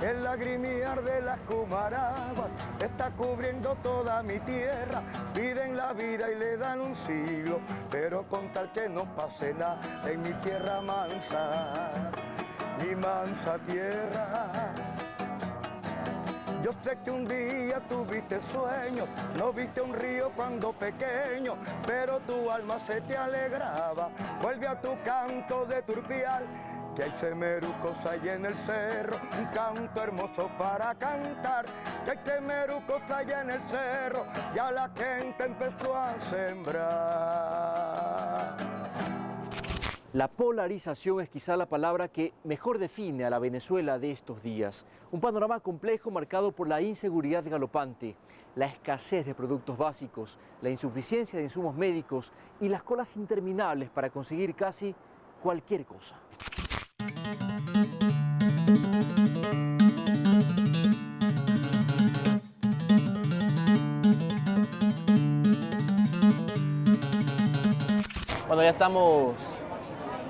El lagrimiar de las cumaraguas está cubriendo toda mi tierra. Piden la vida y le dan un siglo, pero con tal que no pase nada en mi tierra mansa, mi mansa tierra. Yo sé que un día tuviste sueños, no viste un río cuando pequeño, pero tu alma se te alegraba. Vuelve a tu canto de turpial, que hay semerucos ahí en el cerro, un canto hermoso para cantar. Que hay semerucos allá en el cerro, ya la gente empezó a sembrar. La polarización es quizá la palabra que mejor define a la Venezuela de estos días. Un panorama complejo marcado por la inseguridad galopante, la escasez de productos básicos, la insuficiencia de insumos médicos y las colas interminables para conseguir casi cualquier cosa. Bueno, ya estamos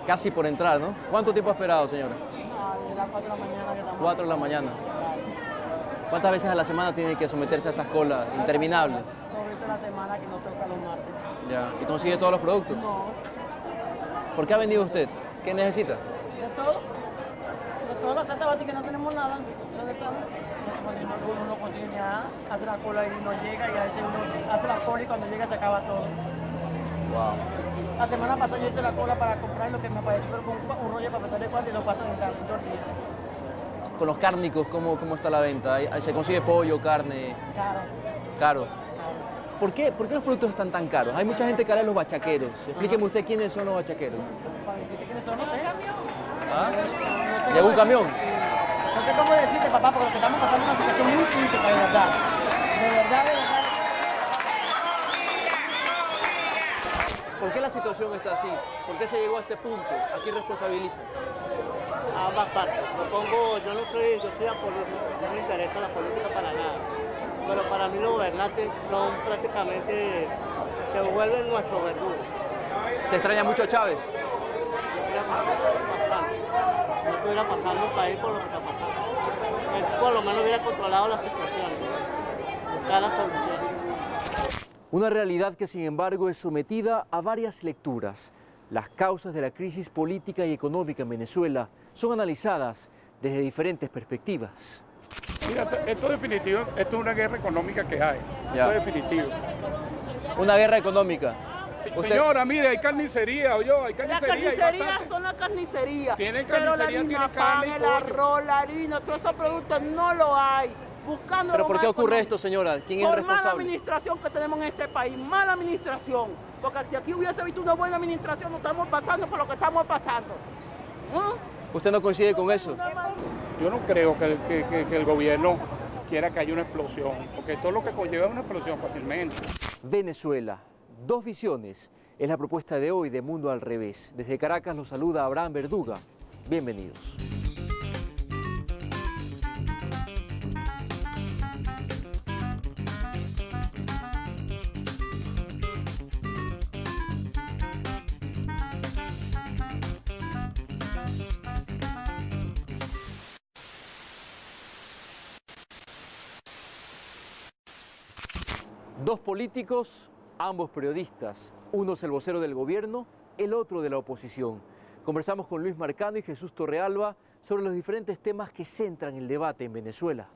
casi por entrar, ¿no? ¿Cuánto tiempo ha esperado, señora? A las 4 de la mañana que estamos. 4 de la mañana. ¿Cuántas veces a la semana tiene que someterse a estas colas interminables? Dos veces a la semana que no toca los martes. Ya. ¿Y consigue todos los productos? No, ¿Por qué ha venido usted? ¿Qué necesita? de todo. De todo, la Santa Bati que no tenemos nada. ¿Dónde estamos? Uno no consigue nada, hace la cola y no llega, y a veces uno hace la cola y cuando llega se acaba todo. Wow. La semana pasada yo hice la cola para comprar lo que me pareció con un rollo de papel de cuarto y los 4 dentales, un tortilla. Con los cárnicos, ¿cómo está la venta? ¿Se consigue pollo, carne? Caro, Caro. caro. ¿Por qué los productos están tan caros? Hay mucha gente que habla de los bachaqueros. Explíqueme usted quiénes son los bachaqueros. Para decirte quiénes son, no sé. ¿Ah? No sé ¿Llegó un cómo camión? decirte, sí. No sé cómo decirte, papá, porque estamos pasando una situación muy crítica, de verdad. De verdad, de verdad. ¿Por qué la situación está así? ¿Por qué se llegó a este punto? ¿A quién responsabiliza? A ambas partes. Yo soy apolítico, no me interesa la política para nada. Pero para mí los gobernantes son prácticamente, se vuelven nuestros verdugos. ¿Se extraña mucho a Chávez? No estuviera pasando el país por lo que está pasando. Él por lo menos hubiera controlado la situación, buscar la solución. Una realidad que, sin embargo, es sometida a varias lecturas. Las causas de la crisis política y económica en Venezuela son analizadas desde diferentes perspectivas. Mira, esto es definitivo, esto es una guerra económica que hay, Ya. esto es definitivo. Una guerra económica. Usted- Señora, mire, hay carnicería, hay Las carnicería, hay carnicerías bastante. son las carnicerías. Tienen Pero la carnicería, harina tienen pan, carne y el pollo. arroz, la harina, todos esos productos no lo hay. Buscando ¿Pero lo por más qué ocurre económico. esto, señora? ¿Quién es el Por mala responsable? administración que tenemos en este país, mala administración. Porque si aquí hubiese visto una buena administración, no estamos pasando por lo que estamos pasando. ¿No? ¿Usted no coincide con eso? Yo no creo que el gobierno quiera que haya una explosión, porque todo lo que conlleva es una explosión fácilmente. Venezuela, dos visiones. Es la propuesta de hoy de Mundo al Revés. Desde Caracas los saluda Abraham Verduga. Bienvenidos. Dos políticos, ambos periodistas. Uno es el vocero del gobierno, el otro de la oposición. Conversamos con Luis Marcano y Jesús Torrealba sobre los diferentes temas que centran el debate en Venezuela.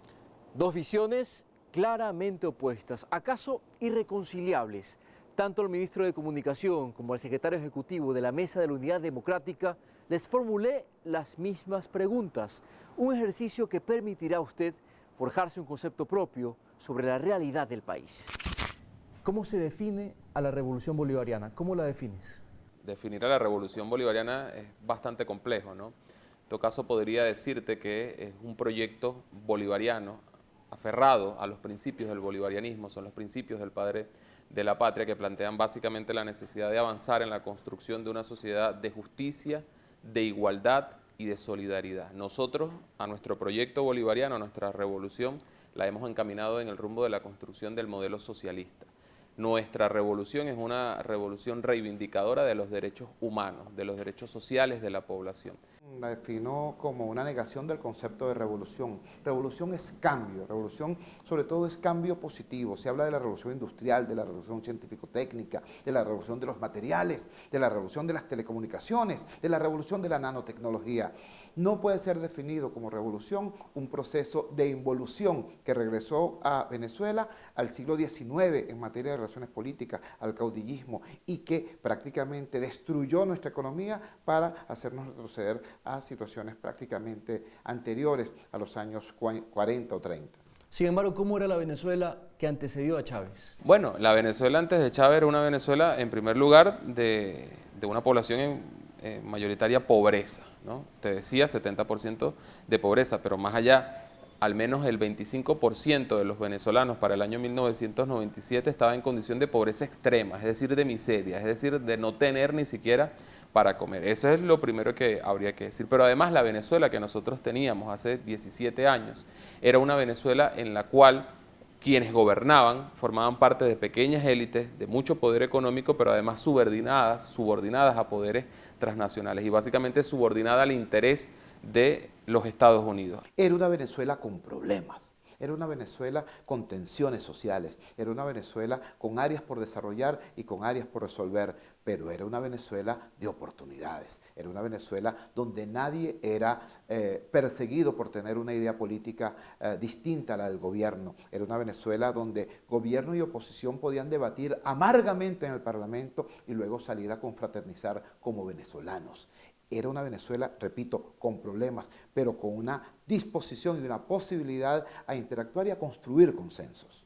Dos visiones claramente opuestas, acaso irreconciliables. Tanto el ministro de Comunicación como el secretario ejecutivo de la Mesa de la Unidad Democrática les formulé las mismas preguntas. Un ejercicio que permitirá a usted forjarse un concepto propio sobre la realidad del país. ¿Cómo se define a la revolución bolivariana? ¿Cómo la defines? Definir a la revolución bolivariana es bastante complejo, ¿no? En todo caso podría decirte que es un proyecto bolivariano aferrado a los principios del bolivarianismo, son los principios del padre de la patria que plantean básicamente la necesidad de avanzar en la construcción de una sociedad de justicia, de igualdad y de solidaridad. Nosotros a nuestro proyecto bolivariano, a nuestra revolución, la hemos encaminado en el rumbo de la construcción del modelo socialista. Nuestra revolución es una revolución reivindicadora de los derechos humanos, de los derechos sociales de la población. La defino como una negación del concepto de revolución. Revolución es cambio, revolución sobre todo es cambio positivo. Se habla de la revolución industrial, de la revolución científico-técnica, de la revolución de los materiales, de la revolución de las telecomunicaciones, de la revolución de la nanotecnología. No puede ser definido como revolución un proceso de involución que regresó a Venezuela al siglo XIX en materia de relaciones políticas, al caudillismo, y que prácticamente destruyó nuestra economía para hacernos retroceder a situaciones prácticamente anteriores a los años 40 o 30. Sin embargo, ¿cómo era la Venezuela que antecedió a Chávez? Bueno, la Venezuela antes de Chávez era una Venezuela, en primer lugar, de una población en mayoritaria pobreza, ¿no? Te decía 70% de pobreza, pero más allá, al menos el 25% de los venezolanos para el año 1997 estaba en condición de pobreza extrema, es decir, de miseria, es decir, de no tener ni siquiera para comer. Eso es lo primero que habría que decir. Pero además la Venezuela que nosotros teníamos hace 17 años era una Venezuela en la cual quienes gobernaban formaban parte de pequeñas élites de mucho poder económico, pero además subordinadas a poderes transnacionales y básicamente subordinada al interés de los Estados Unidos. Era una Venezuela con problemas. Era una Venezuela con tensiones sociales, era una Venezuela con áreas por desarrollar y con áreas por resolver, pero era una Venezuela de oportunidades, era una Venezuela donde nadie era perseguido por tener una idea política distinta a la del gobierno, era una Venezuela donde gobierno y oposición podían debatir amargamente en el Parlamento y luego salir a confraternizar como venezolanos. Era una Venezuela, repito, con problemas, pero con una disposición y una posibilidad a interactuar y a construir consensos.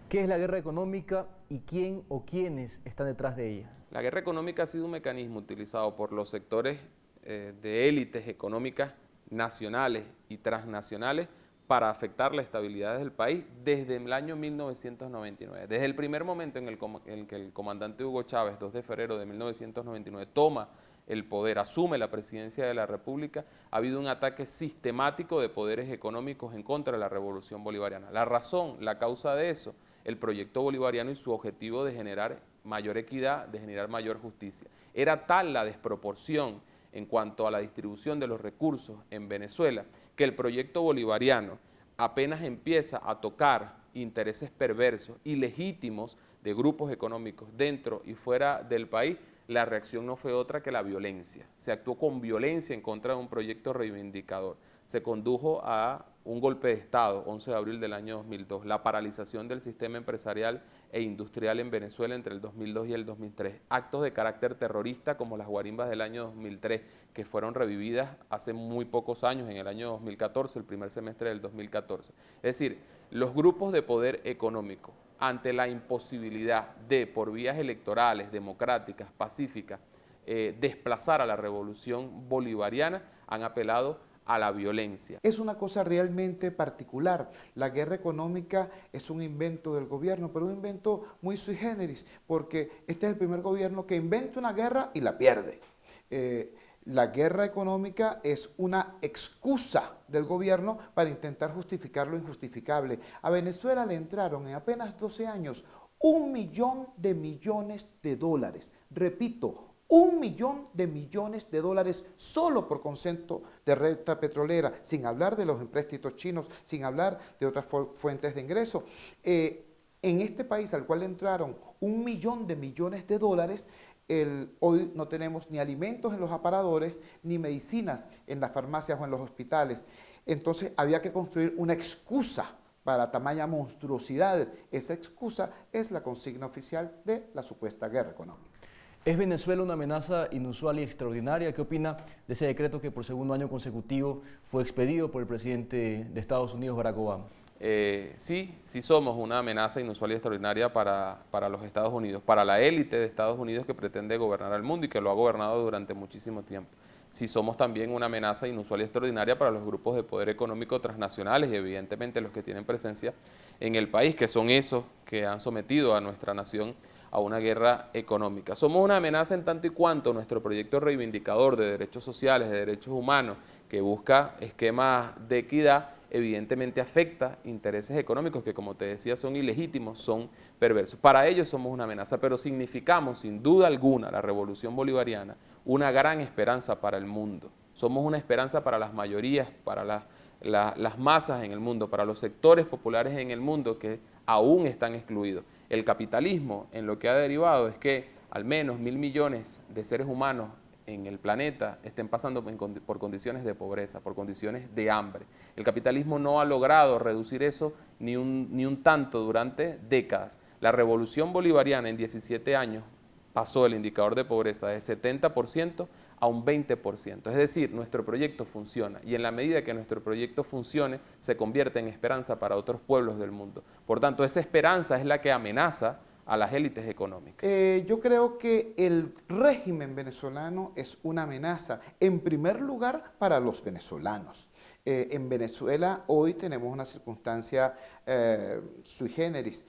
¿Qué es la guerra económica y quién o quiénes están detrás de ella? La guerra económica ha sido un mecanismo utilizado por los sectores de élites económicas nacionales y transnacionales para afectar la estabilidad del país desde el año 1999. Desde el primer momento en el que el comandante Hugo Chávez, 2 de febrero de 1999, toma el poder, asume la presidencia de la República, ha habido un ataque sistemático de poderes económicos en contra de la revolución bolivariana. La razón, la causa de eso, el proyecto bolivariano y su objetivo de generar mayor equidad, de generar mayor justicia. Era tal la desproporción en cuanto a la distribución de los recursos en Venezuela, que el proyecto bolivariano apenas empieza a tocar intereses perversos, ilegítimos de grupos económicos dentro y fuera del país, la reacción no fue otra que la violencia. Se actuó con violencia en contra de un proyecto reivindicador. Se condujo a un golpe de Estado, 11 de abril del año 2002, la paralización del sistema empresarial e industrial en Venezuela entre el 2002 y el 2003. Actos de carácter terrorista como las guarimbas del año 2003, que fueron revividas hace muy pocos años, en el año 2014, el primer semestre del 2014. Es decir, los grupos de poder económico, ante la imposibilidad de, por vías electorales, democráticas, pacíficas, desplazar a la revolución bolivariana, han apelado a la violencia. Es una cosa realmente particular. La guerra económica es un invento del gobierno, pero un invento muy sui generis, porque este es el primer gobierno que inventa una guerra y la pierde. La guerra económica es una excusa del gobierno para intentar justificar lo injustificable. A Venezuela le entraron en apenas 12 años 1 millón de millones de dólares. Repito, 1 millón de millones de dólares solo por concepto de renta petrolera, sin hablar de los empréstitos chinos, sin hablar de otras fuentes de ingreso. En este país al cual entraron 1 millón de millones de dólares, hoy no tenemos ni alimentos en los aparadores, ni medicinas en las farmacias o en los hospitales. Entonces había que construir una excusa para tamaña monstruosidad. Esa excusa es la consigna oficial de la supuesta guerra económica. ¿Es Venezuela una amenaza inusual y extraordinaria? ¿Qué opina de ese decreto que por segundo año consecutivo fue expedido por el presidente de Estados Unidos, Barack Obama? Sí somos una amenaza inusual y extraordinaria para los Estados Unidos, para la élite de Estados Unidos que pretende gobernar al mundo y que lo ha gobernado durante muchísimo tiempo. Sí somos también una amenaza inusual y extraordinaria para los grupos de poder económico transnacionales y evidentemente los que tienen presencia en el país, que son esos que han sometido a nuestra nación a una guerra económica. Somos una amenaza en tanto y cuanto nuestro proyecto reivindicador de derechos sociales, de derechos humanos, que busca esquemas de equidad, evidentemente afecta intereses económicos que, como te decía, son ilegítimos, son perversos. Para ellos somos una amenaza, pero significamos, sin duda alguna, la revolución bolivariana, una gran esperanza para el mundo. Somos una esperanza para las mayorías, para las masas en el mundo, para los sectores populares en el mundo que aún están excluidos. El capitalismo, en lo que ha derivado, es que al menos 1.000 millones de seres humanos en el planeta estén pasando por condiciones de pobreza, por condiciones de hambre. El capitalismo no ha logrado reducir eso ni un tanto durante décadas. La revolución bolivariana en 17 años pasó el indicador de pobreza de 70% a un 20%. Es decir, nuestro proyecto funciona y en la medida que nuestro proyecto funcione, se convierte en esperanza para otros pueblos del mundo. Por tanto, esa esperanza es la que amenaza a las élites económicas. Yo creo que el régimen venezolano es una amenaza, en primer lugar, para los venezolanos. En Venezuela hoy tenemos una circunstancia sui generis.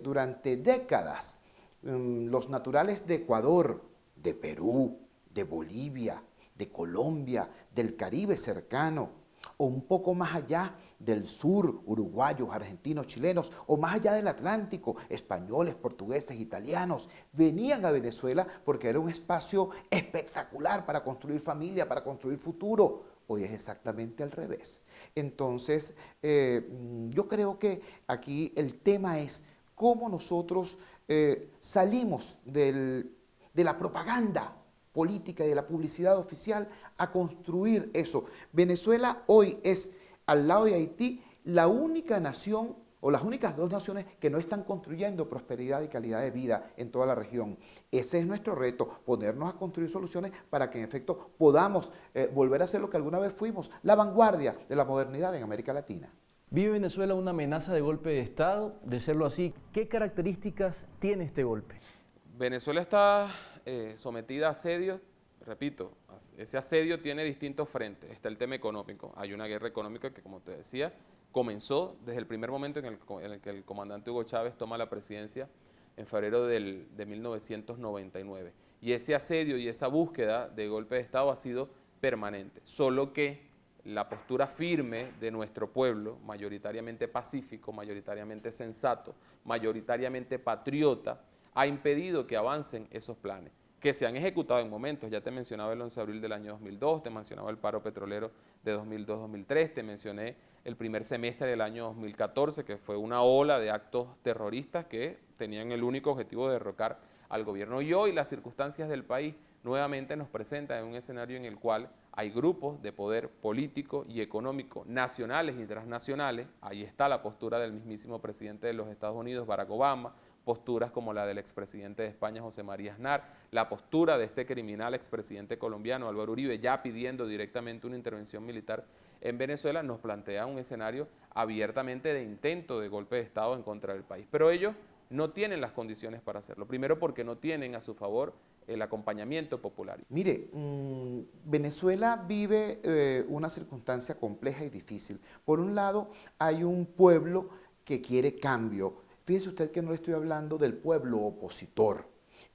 Durante décadas, los naturales de Ecuador, de Perú, de Bolivia, de Colombia, del Caribe cercano, o un poco más allá del sur, uruguayos, argentinos, chilenos, o más allá del Atlántico, españoles, portugueses, italianos, venían a Venezuela porque era un espacio espectacular para construir familia, para construir futuro. Hoy es exactamente al revés. Entonces, yo creo que aquí el tema es cómo nosotros salimos de la propaganda política y de la publicidad oficial a construir eso. Venezuela hoy es, al lado de Haití, la única nación o las únicas dos naciones que no están construyendo prosperidad y calidad de vida en toda la región. Ese es nuestro reto, ponernos a construir soluciones para que en efecto podamos volver a ser lo que alguna vez fuimos, la vanguardia de la modernidad en América Latina. ¿Vive Venezuela una amenaza de golpe de Estado? De serlo así, ¿qué características tiene este golpe? Venezuela está sometida a asedios, repito, ese asedio tiene distintos frentes. Está el tema económico, hay una guerra económica que, como te decía, comenzó desde el primer momento en el que el comandante Hugo Chávez toma la presidencia en febrero de 1999. Y ese asedio y esa búsqueda de golpe de Estado ha sido permanente, solo que la postura firme de nuestro pueblo, mayoritariamente pacífico, mayoritariamente sensato, mayoritariamente patriota, ha impedido que avancen esos planes, que se han ejecutado en momentos. Ya te mencionaba el 11 de abril del año 2002, te mencionaba el paro petrolero de 2002-2003, te mencioné el primer semestre del año 2014, que fue una ola de actos terroristas que tenían el único objetivo de derrocar al gobierno. Y hoy las circunstancias del país nuevamente nos presentan en un escenario en el cual hay grupos de poder político y económico nacionales y transnacionales. Ahí está la postura del mismísimo presidente de los Estados Unidos, Barack Obama, posturas como la del expresidente de España, José María Aznar, la postura de este criminal expresidente colombiano, Álvaro Uribe, ya pidiendo directamente una intervención militar en Venezuela, nos plantea un escenario abiertamente de intento de golpe de Estado en contra del país. Pero ellos no tienen las condiciones para hacerlo. Primero porque no tienen a su favor el acompañamiento popular. Mire, Venezuela vive una circunstancia compleja y difícil. Por un lado, hay un pueblo que quiere cambio. Fíjese usted que no le estoy hablando del pueblo opositor.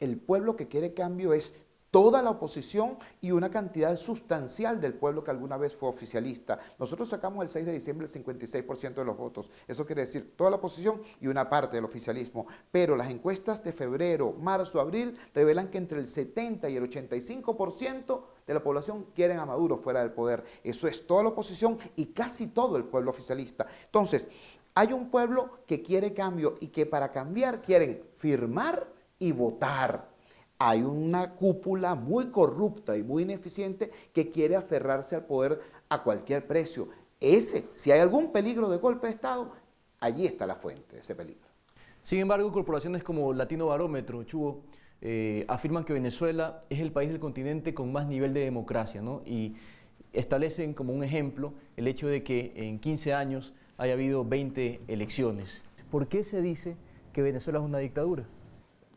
El pueblo que quiere cambio es toda la oposición y una cantidad sustancial del pueblo que alguna vez fue oficialista. Nosotros sacamos el 6 de diciembre el 56% de los votos. Eso quiere decir toda la oposición y una parte del oficialismo. Pero las encuestas de febrero, marzo, abril revelan que entre el 70 y el 85% de la población quieren a Maduro fuera del poder. Eso es toda la oposición y casi todo el pueblo oficialista. Entonces, hay un pueblo que quiere cambio y que para cambiar quieren firmar y votar. Hay una cúpula muy corrupta y muy ineficiente que quiere aferrarse al poder a cualquier precio. Si hay algún peligro de golpe de Estado, allí está la fuente de ese peligro. Sin embargo, corporaciones como Latino Barómetro, Chugo, afirman que Venezuela es el país del continente con más nivel de democracia, ¿no? Y establecen como un ejemplo el hecho de que en 15 años haya habido 20 elecciones. ¿Por qué se dice que Venezuela es una dictadura?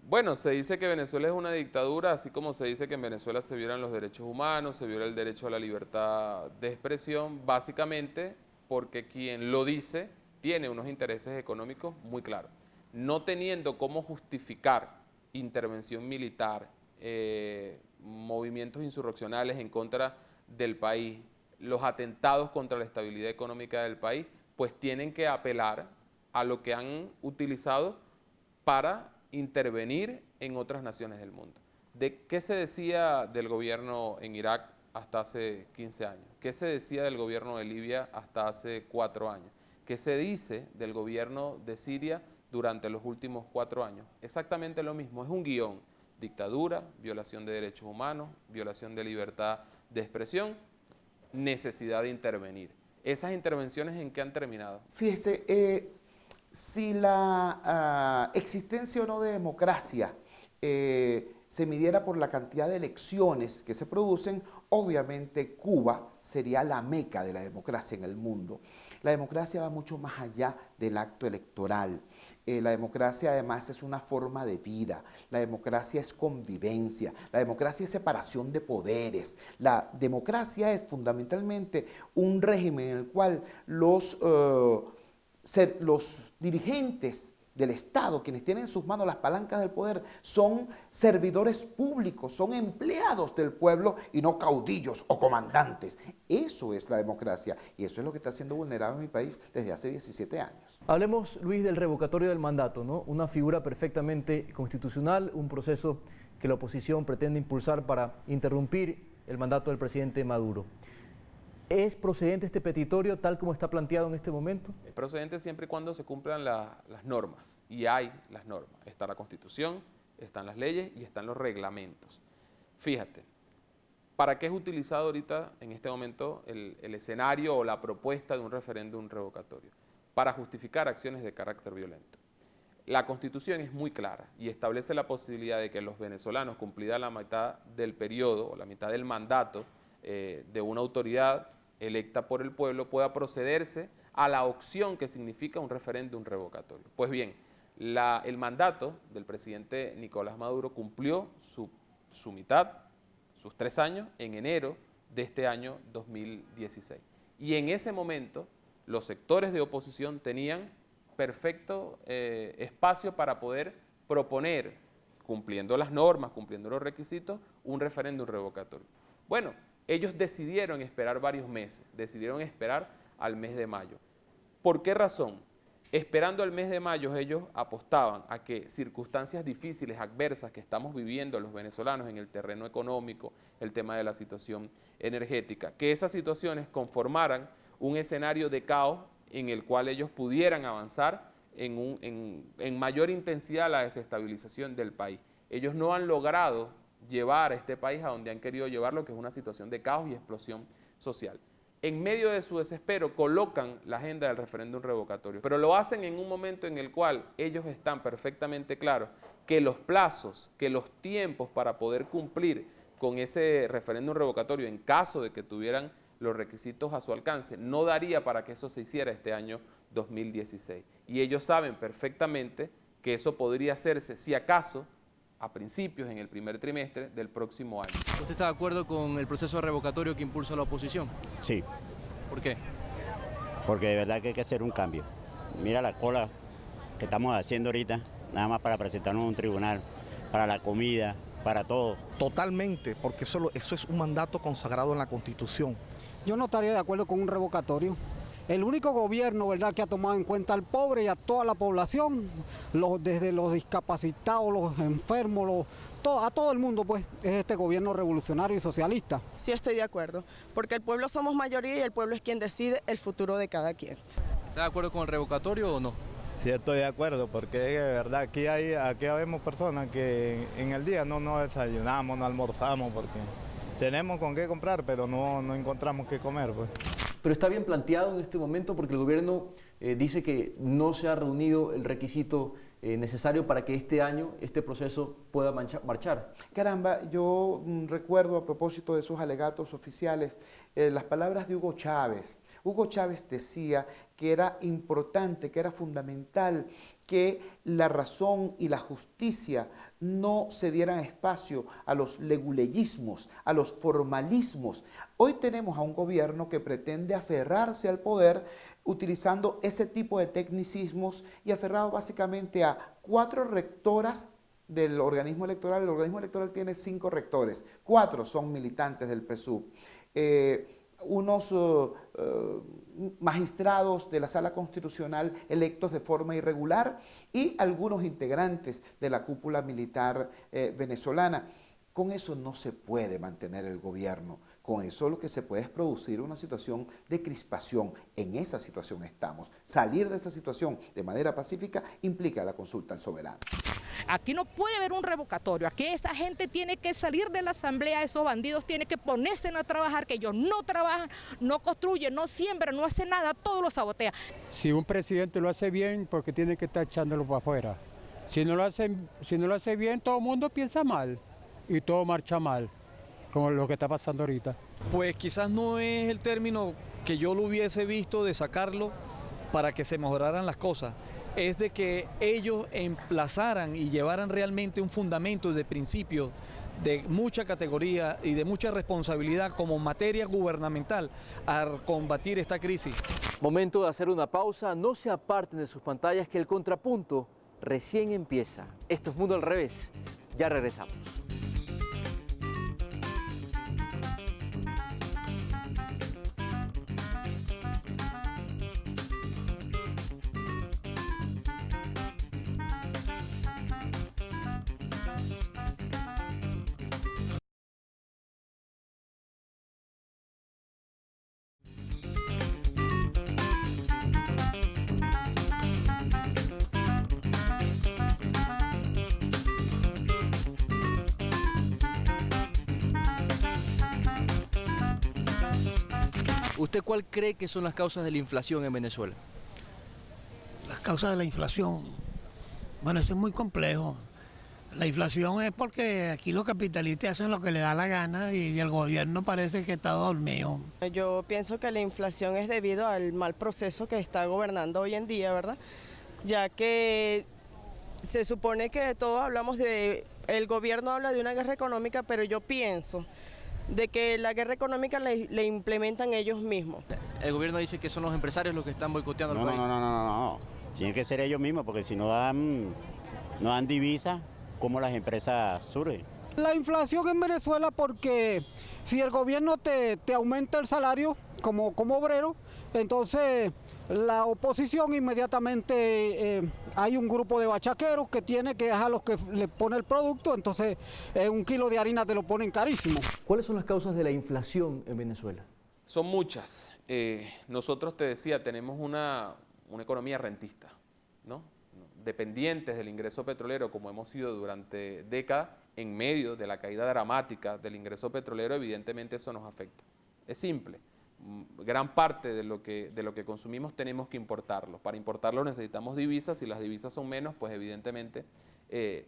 Bueno, se dice que Venezuela es una dictadura, así como se dice que en Venezuela se violan los derechos humanos, se viola el derecho a la libertad de expresión, básicamente porque quien lo dice tiene unos intereses económicos muy claros. No teniendo cómo justificar intervención militar, movimientos insurreccionales en contra del país, los atentados contra la estabilidad económica del país, pues tienen que apelar a lo que han utilizado para intervenir en otras naciones del mundo. ¿De qué se decía del gobierno en Irak hasta hace 15 años? ¿Qué se decía del gobierno de Libia hasta hace 4 años? ¿Qué se dice del gobierno de Siria durante los últimos 4 años? Exactamente lo mismo, es un guión: dictadura, violación de derechos humanos, violación de libertad de expresión, necesidad de intervenir. ¿Esas intervenciones en qué han terminado? Fíjese, si la existencia o no de democracia se midiera por la cantidad de elecciones que se producen, obviamente Cuba sería la meca de la democracia en el mundo. La democracia va mucho más allá del acto electoral. La democracia además es una forma de vida, la democracia es convivencia, la democracia es separación de poderes. La democracia es fundamentalmente un régimen en el cual los dirigentes del Estado, quienes tienen en sus manos las palancas del poder, son servidores públicos, son empleados del pueblo y no caudillos o comandantes. Eso es la democracia y eso es lo que está siendo vulnerado en mi país desde hace 17 años. Hablemos, Luis, del revocatorio del mandato, ¿no? Una figura perfectamente constitucional, un proceso que la oposición pretende impulsar para interrumpir el mandato del presidente Maduro. ¿Es procedente este petitorio tal como está planteado en este momento? Es procedente siempre y cuando se cumplan las normas, y hay las normas. Está la Constitución, están las leyes y están los reglamentos. Fíjate, ¿para qué es utilizado ahorita en este momento el escenario o la propuesta de un referéndum revocatorio? Para justificar acciones de carácter violento. La Constitución es muy clara y establece la posibilidad de que los venezolanos, cumplida la mitad del periodo o la mitad del mandato de una autoridad electa por el pueblo, pueda procederse a la opción que significa un referéndum revocatorio. Pues bien, el mandato del presidente Nicolás Maduro cumplió su mitad, sus 3 años, en enero de este año 2016. Y en ese momento, los sectores de oposición tenían perfecto espacio para poder proponer, cumpliendo las normas, cumpliendo los requisitos, un referéndum revocatorio. Bueno, ellos decidieron esperar varios meses, decidieron esperar al mes de mayo. ¿Por qué razón? Esperando al mes de mayo, ellos apostaban a que circunstancias difíciles, adversas que estamos viviendo los venezolanos en el terreno económico, el tema de la situación energética, que esas situaciones conformaran un escenario de caos en el cual ellos pudieran avanzar en mayor intensidad la desestabilización del país. Ellos no han logrado llevar a este país a donde han querido llevarlo, que es una situación de caos y explosión social. En medio de su desespero colocan la agenda del referéndum revocatorio, pero lo hacen en un momento en el cual ellos están perfectamente claros que los plazos, que los tiempos para poder cumplir con ese referéndum revocatorio en caso de que tuvieran los requisitos a su alcance, no daría para que eso se hiciera este año 2016. Y ellos saben perfectamente que eso podría hacerse, si acaso, a principios, en el primer trimestre del próximo año. ¿Usted está de acuerdo con el proceso revocatorio que impulsa la oposición? Sí, ¿Por qué? porque de verdad que hay que hacer un cambio. Mira la cola que estamos haciendo ahorita, nada más para presentarnos a un tribunal, para la comida, para todo. Totalmente, porque eso es un mandato consagrado en la Constitución. Yo no estaría de acuerdo con un revocatorio. El único gobierno, ¿verdad?, que ha tomado en cuenta al pobre y a toda la población, desde los discapacitados, los enfermos, a todo el mundo, pues, es este gobierno revolucionario y socialista. Sí, estoy de acuerdo, porque el pueblo somos mayoría y el pueblo es quien decide el futuro de cada quien. ¿Está de acuerdo con el revocatorio o no? Sí, estoy de acuerdo, porque de verdad aquí vemos personas que en el día no desayunamos, no almorzamos, porque tenemos con qué comprar, pero no encontramos qué comer, pues. Pero está bien planteado en este momento porque el gobierno dice que no se ha reunido el requisito necesario para que este año este proceso pueda marchar. Caramba, yo recuerdo a propósito de esos alegatos oficiales las palabras de Hugo Chávez. Hugo Chávez decía que era importante, que era fundamental que la razón y la justicia no se dieran espacio a los leguleyismos, a los formalismos. Hoy tenemos a un gobierno que pretende aferrarse al poder utilizando ese tipo de tecnicismos y aferrado básicamente a 4 rectoras del organismo electoral. El organismo electoral tiene 5 rectores, 4 son militantes del PSUV. unos magistrados de la Sala Constitucional electos de forma irregular y algunos integrantes de la cúpula militar venezolana. Con eso no se puede mantener el gobierno. Con eso lo que se puede es producir una situación de crispación. En esa situación estamos. Salir de esa situación de manera pacífica implica la consulta al soberano. Aquí no puede haber un revocatorio, aquí esa gente tiene que salir de la asamblea, esos bandidos tienen que ponerse a trabajar, que ellos no trabajan, no construyen, no siembran, no hacen nada, todo lo sabotea. Si un presidente lo hace bien, porque tiene que estar echándolo para afuera. Si no lo hace bien, todo el mundo piensa mal y todo marcha mal, como lo que está pasando ahorita. Pues quizás no es el término que yo lo hubiese visto de sacarlo para que se mejoraran las cosas. Es de que ellos emplazaran y llevaran realmente un fundamento de principios de mucha categoría y de mucha responsabilidad como materia gubernamental a combatir esta crisis. Momento de hacer una pausa, no se aparten de sus pantallas que el contrapunto recién empieza. Esto es Mundo al Revés, ya regresamos. ¿Usted cuál cree que son las causas de la inflación en Venezuela? Las causas de la inflación, bueno, eso es muy complejo. La inflación es porque aquí los capitalistas hacen lo que les da la gana y el gobierno parece que está dormido. Yo pienso que la inflación es debido al mal proceso que está gobernando hoy en día, ¿verdad? Ya que se supone que todos hablamos el gobierno habla de una guerra económica, pero yo pienso de que la guerra económica le implementan ellos mismos. El gobierno dice que son los empresarios los que están boicoteando el país. No. Tienen que ser ellos mismos, porque si no dan divisas, ¿cómo las empresas surgen? La inflación en Venezuela, porque si el gobierno te aumenta el salario como obrero, entonces la oposición inmediatamente hay un grupo de bachaqueros que tiene que dejar a los que le pone el producto, entonces un kilo de harina te lo ponen carísimo. ¿Cuáles son las causas de la inflación en Venezuela? Son muchas. Nosotros, te decía, tenemos una economía rentista, ¿no? Dependientes del ingreso petrolero, como hemos sido durante décadas, en medio de la caída dramática del ingreso petrolero, evidentemente eso nos afecta. Es simple. Gran parte de lo que consumimos tenemos que importarlo. Para importarlo necesitamos divisas, si las divisas son menos, pues evidentemente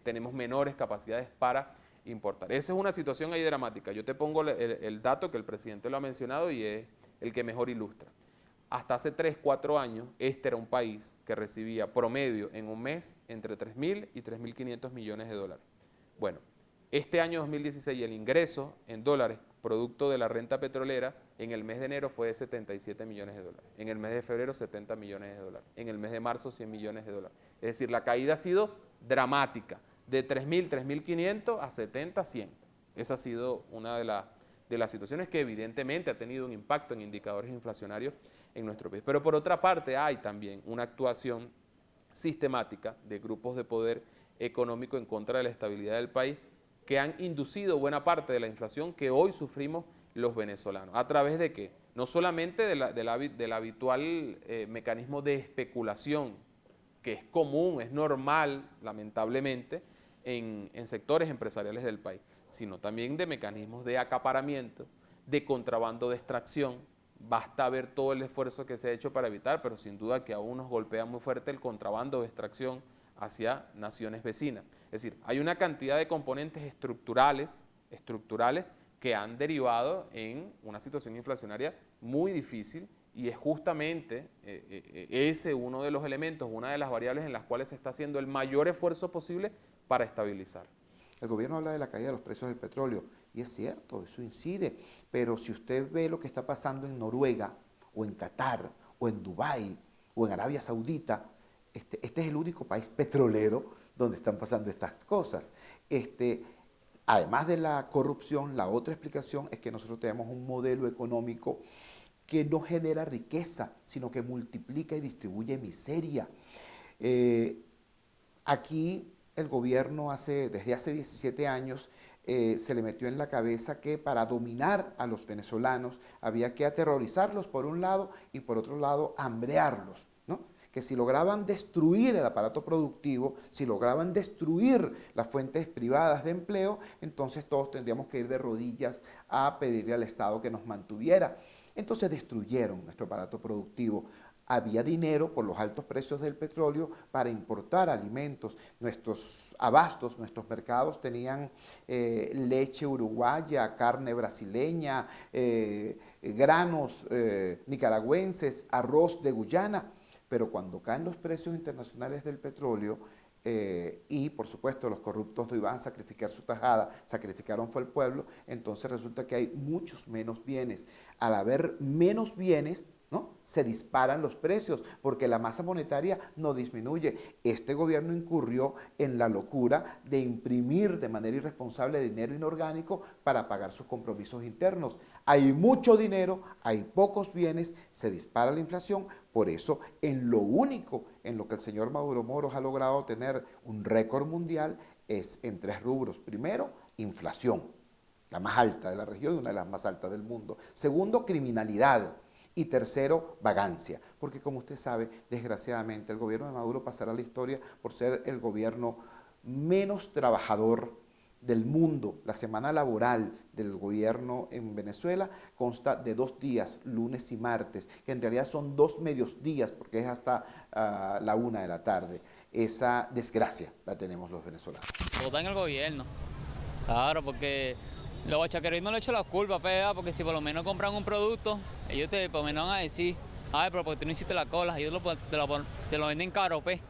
tenemos menores capacidades para importar. Esa es una situación ahí dramática. Yo te pongo el dato que el presidente lo ha mencionado y es el que mejor ilustra. Hasta hace 3, 4 años, este era un país que recibía promedio en un mes entre 3.000 y 3.500 millones de dólares. Bueno, este año 2016 el ingreso en dólares producto de la renta petrolera en el mes de enero fue de 77 millones de dólares, en el mes de febrero 70 millones de dólares, en el mes de marzo 100 millones de dólares. Es decir, la caída ha sido dramática, de 3.000, 3.500 a 70, 100. Esa ha sido una de las situaciones que evidentemente ha tenido un impacto en indicadores inflacionarios en nuestro país. Pero por otra parte hay también una actuación sistemática de grupos de poder económico en contra de la estabilidad del país que han inducido buena parte de la inflación que hoy sufrimos los venezolanos. ¿A través de qué? No solamente del habitual mecanismo de especulación, que es común, es normal, lamentablemente, en sectores empresariales del país, sino también de mecanismos de acaparamiento, de contrabando de extracción. Basta ver todo el esfuerzo que se ha hecho para evitar, pero sin duda que aún nos golpea muy fuerte el contrabando de extracción hacia naciones vecinas. Es decir, hay una cantidad de componentes estructurales que han derivado en una situación inflacionaria muy difícil y es justamente ese uno de los elementos, una de las variables en las cuales se está haciendo el mayor esfuerzo posible para estabilizar. El gobierno habla de la caída de los precios del petróleo y es cierto, eso incide, pero si usted ve lo que está pasando en Noruega o en Qatar o en Dubái o en Arabia Saudita, este es el único país petrolero donde están pasando estas cosas. además de la corrupción, la otra explicación es que nosotros tenemos un modelo económico que no genera riqueza, sino que multiplica y distribuye miseria. Aquí el gobierno desde hace 17 años se le metió en la cabeza que para dominar a los venezolanos había que aterrorizarlos por un lado y por otro lado hambrearlos, ¿no? Que si lograban destruir el aparato productivo, si lograban destruir las fuentes privadas de empleo, entonces todos tendríamos que ir de rodillas a pedirle al Estado que nos mantuviera. Entonces destruyeron nuestro aparato productivo. Había dinero por los altos precios del petróleo para importar alimentos. Nuestros abastos, nuestros mercados tenían leche uruguaya, carne brasileña, granos nicaragüenses, arroz de Guyana. Pero cuando caen los precios internacionales del petróleo y por supuesto los corruptos no iban a sacrificar su tajada, sacrificaron fue el pueblo, entonces resulta que hay muchos menos bienes. Al haber menos bienes, ¿no?, se disparan los precios porque la masa monetaria no disminuye. Este gobierno incurrió en la locura de imprimir de manera irresponsable dinero inorgánico para pagar sus compromisos internos. Hay mucho dinero, hay pocos bienes, se dispara la inflación. Por eso, en lo único en lo que el señor Maduro Moros ha logrado tener un récord mundial es en 3 rubros. Primero, inflación, la más alta de la región y una de las más altas del mundo. Segundo, criminalidad. Y tercero, vagancia, porque como usted sabe, desgraciadamente el gobierno de Maduro pasará a la historia por ser el gobierno menos trabajador del mundo. La semana laboral del gobierno en Venezuela consta de 2 días, lunes y martes, que en realidad son 2 medios días porque es hasta la 1 de la tarde. Esa desgracia la tenemos los venezolanos. Todo en el gobierno, claro, porque los bachaqueros no le echan la culpa, pega, porque si por lo menos compran un producto, ellos por lo menos van a decir, ay, pero porque tú no hiciste la cola, ellos te lo venden caro, pues.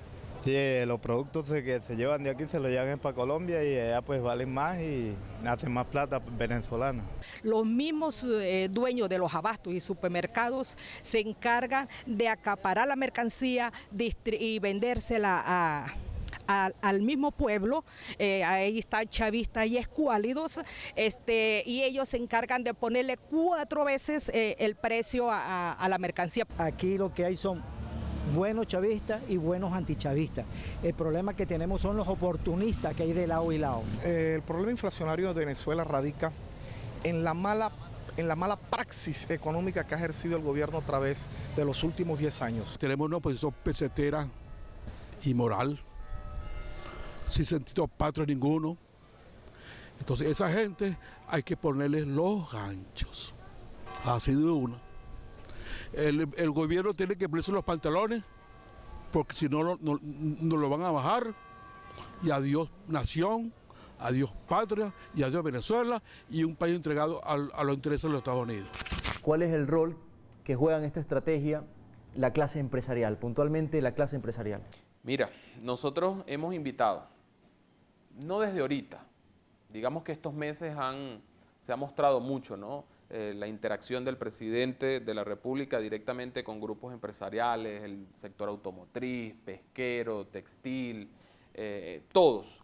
Sí, los productos que se llevan de aquí se los llevan para Colombia y allá pues valen más y hacen más plata venezolana. Los mismos dueños de los abastos y supermercados se encargan de acaparar la mercancía y vendérsela al mismo pueblo. Ahí está chavistas y escuálidos, y ellos se encargan de ponerle 4 veces el precio a la mercancía. Aquí lo que hay son buenos chavistas y buenos antichavistas. El problema que tenemos son los oportunistas que hay de lado y lado. El problema inflacionario de Venezuela radica en la mala praxis económica que ha ejercido el gobierno a través de los últimos 10 años. Tenemos una oposición pesetera y moral, sin sentido patrio ninguno. Entonces esa gente hay que ponerle los ganchos, así de una. El gobierno tiene que ponerse los pantalones, porque si no, no lo van a bajar. Y adiós nación, adiós patria y adiós Venezuela, y un país entregado a los intereses de los Estados Unidos. ¿Cuál es el rol que juega en esta estrategia la clase empresarial, puntualmente la clase empresarial? Mira, nosotros hemos invitado, no desde ahorita, digamos que estos meses se ha mostrado mucho, ¿no? La interacción del presidente de la República directamente con grupos empresariales, el sector automotriz, pesquero, textil,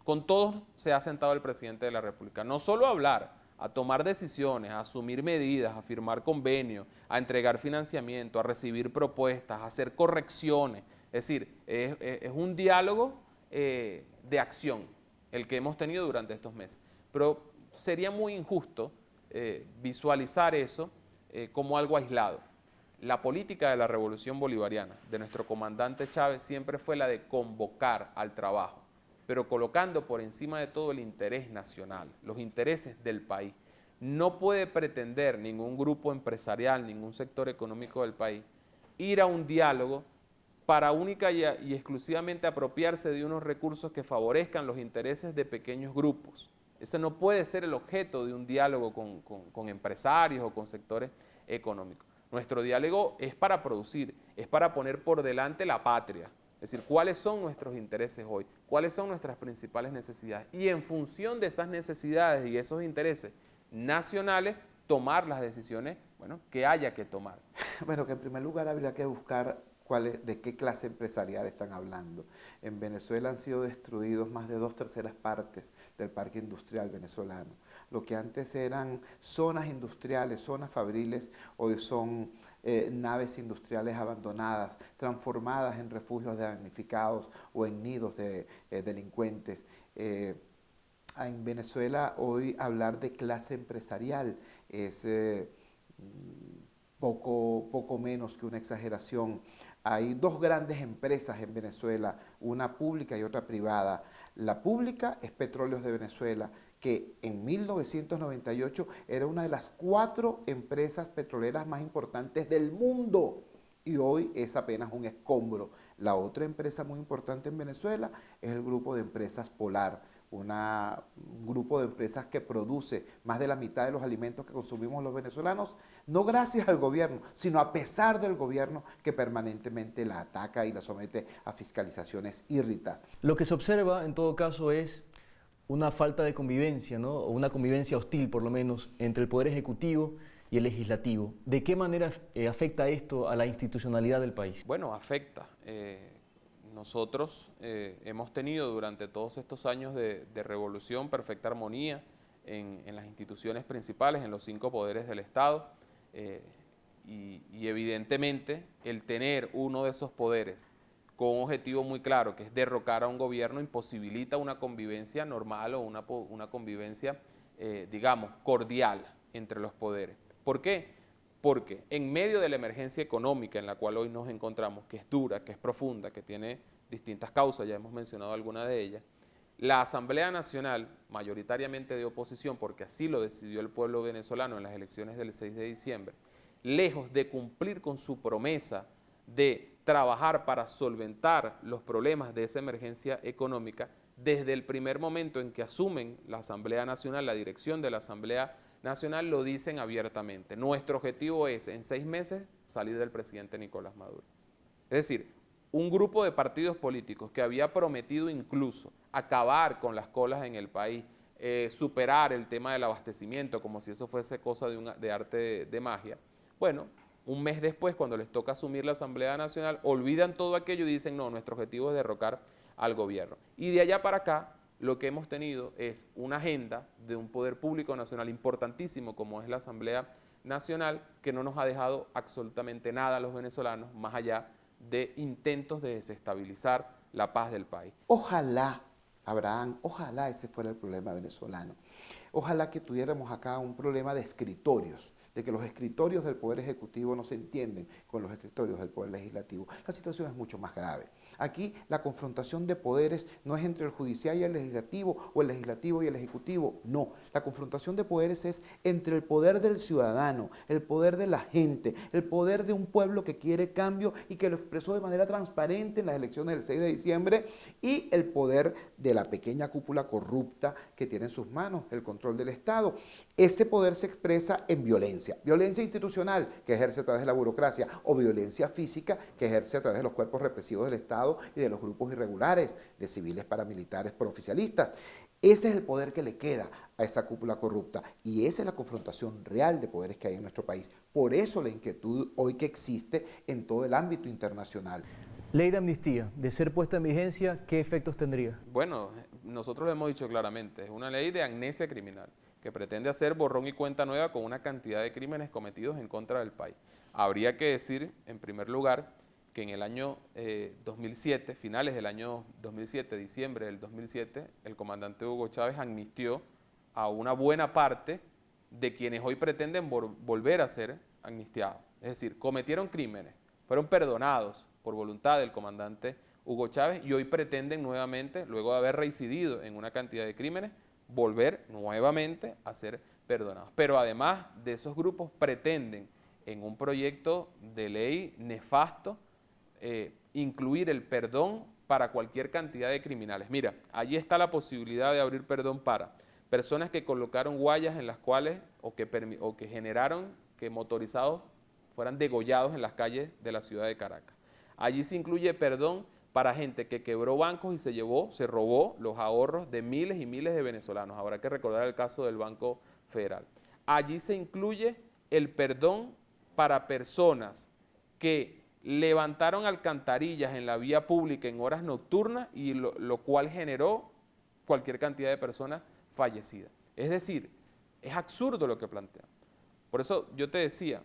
con todos se ha sentado el presidente de la República. No solo a hablar, a tomar decisiones, a asumir medidas, a firmar convenios, a entregar financiamiento, a recibir propuestas, a hacer correcciones. Es decir, es un diálogo de acción el que hemos tenido durante estos meses. Pero sería muy injusto visualizar eso como algo aislado. La política de la revolución bolivariana de nuestro comandante Chávez siempre fue la de convocar al trabajo, pero colocando por encima de todo el interés nacional, los intereses del país. No puede pretender ningún grupo empresarial, ningún sector económico del país ir a un diálogo para única y exclusivamente apropiarse de unos recursos que favorezcan los intereses de pequeños grupos. Ese no puede ser el objeto de un diálogo con empresarios o con sectores económicos. Nuestro diálogo es para producir, es para poner por delante la patria. Es decir, cuáles son nuestros intereses hoy, cuáles son nuestras principales necesidades. Y en función de esas necesidades y esos intereses nacionales, tomar las decisiones, bueno, que haya que tomar. Bueno, que en primer lugar habría que buscar ¿De qué clase empresarial están hablando? En Venezuela han sido destruidos más de 2/3 partes del parque industrial venezolano. Lo que antes eran zonas industriales, zonas fabriles, hoy son naves industriales abandonadas, transformadas en refugios de damnificados o en nidos de delincuentes. En Venezuela hoy hablar de clase empresarial es poco menos que una exageración. Hay dos grandes empresas en Venezuela, una pública y otra privada. La pública es Petróleos de Venezuela, que en 1998 era una de las 4 empresas petroleras más importantes del mundo y hoy es apenas un escombro. La otra empresa muy importante en Venezuela es el Grupo de Empresas Polar, un grupo de empresas que produce más de la mitad de los alimentos que consumimos los venezolanos, no gracias al gobierno, sino a pesar del gobierno que permanentemente la ataca y la somete a fiscalizaciones írritas. Lo que se observa en todo caso es una falta de convivencia, ¿no? O una convivencia hostil por lo menos entre el Poder Ejecutivo y el Legislativo. ¿De qué manera afecta esto a la institucionalidad del país? Bueno, afecta. Nosotros hemos tenido durante todos estos años de revolución perfecta armonía en las instituciones principales, en los 5 poderes del Estado, y evidentemente el tener uno de esos poderes con un objetivo muy claro, que es derrocar a un gobierno, imposibilita una convivencia normal o una convivencia, digamos, cordial entre los poderes. ¿Por qué? Porque en medio de la emergencia económica en la cual hoy nos encontramos, que es dura, que es profunda, que tiene distintas causas, ya hemos mencionado algunas de ellas, la Asamblea Nacional, mayoritariamente de oposición, porque así lo decidió el pueblo venezolano en las elecciones del 6 de diciembre, lejos de cumplir con su promesa de trabajar para solventar los problemas de esa emergencia económica, desde el primer momento en que asumen la Asamblea Nacional, la dirección de la Asamblea Nacional, lo dicen abiertamente. Nuestro objetivo es, en 6 meses, salir del presidente Nicolás Maduro. Es decir, un grupo de partidos políticos que había prometido incluso acabar con las colas en el país, superar el tema del abastecimiento, como si eso fuese cosa de arte de magia. Bueno, un mes después, cuando les toca asumir la Asamblea Nacional, olvidan todo aquello y dicen, no, nuestro objetivo es derrocar al gobierno. Y de allá para acá, lo que hemos tenido es una agenda de un poder público nacional importantísimo como es la Asamblea Nacional, que no nos ha dejado absolutamente nada a los venezolanos, más allá de intentos de desestabilizar la paz del país. Ojalá, Abraham, ojalá ese fuera el problema venezolano. Ojalá que tuviéramos acá un problema de escritorios, de que los escritorios del Poder Ejecutivo no se entienden con los escritorios del Poder Legislativo. La situación es mucho más grave. Aquí la confrontación de poderes no es entre el Judicial y el Legislativo o el Legislativo y el Ejecutivo, no. La confrontación de poderes es entre el poder del ciudadano, el poder de la gente, el poder de un pueblo que quiere cambio y que lo expresó de manera transparente en las elecciones del 6 de diciembre y el poder de la pequeña cúpula corrupta que tiene en sus manos el control del Estado. Ese poder se expresa en violencia institucional que ejerce a través de la burocracia o violencia física que ejerce a través de los cuerpos represivos del Estado y de los grupos irregulares, de civiles, paramilitares, proficialistas. Ese es el poder que le queda a esa cúpula corrupta y esa es la confrontación real de poderes que hay en nuestro país. Por eso la inquietud hoy que existe en todo el ámbito internacional. Ley de amnistía, de ser puesta en vigencia, ¿qué efectos tendría? Bueno, nosotros lo hemos dicho claramente, es una ley de amnesia criminal que pretende hacer borrón y cuenta nueva con una cantidad de crímenes cometidos en contra del país. Habría que decir, en primer lugar, que en el año 2007, finales del año 2007, diciembre del 2007, el comandante Hugo Chávez amnistió a una buena parte de quienes hoy pretenden volver a ser amnistiados. Es decir, cometieron crímenes, fueron perdonados por voluntad del comandante Hugo Chávez y hoy pretenden nuevamente, luego de haber reincidido en una cantidad de crímenes, volver nuevamente a ser perdonados. Pero además de esos grupos pretenden en un proyecto de ley nefasto incluir el perdón para cualquier cantidad de criminales. Mira, allí está la posibilidad de abrir perdón para personas que colocaron guayas en las cuales o que generaron que motorizados fueran degollados en las calles de la ciudad de Caracas. Allí se incluye perdón para gente que quebró bancos y se robó los ahorros de miles y miles de venezolanos. Habrá que recordar el caso del Banco Federal. Allí se incluye el perdón para personas que levantaron alcantarillas en la vía pública en horas nocturnas y lo cual generó cualquier cantidad de personas fallecidas. Es decir, es absurdo lo que plantean. Por eso yo te decía,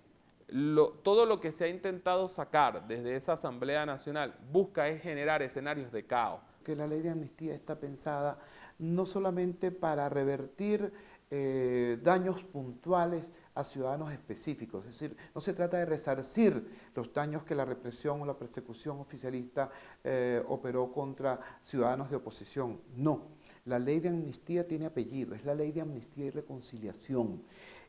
todo lo que se ha intentado sacar desde esa Asamblea Nacional busca es generar escenarios de caos. Que la ley de amnistía está pensada no solamente para revertir daños puntuales a ciudadanos específicos, es decir, no se trata de resarcir los daños que la represión o la persecución oficialista operó contra ciudadanos de oposición, no. La ley de amnistía tiene apellido, es la ley de amnistía y reconciliación.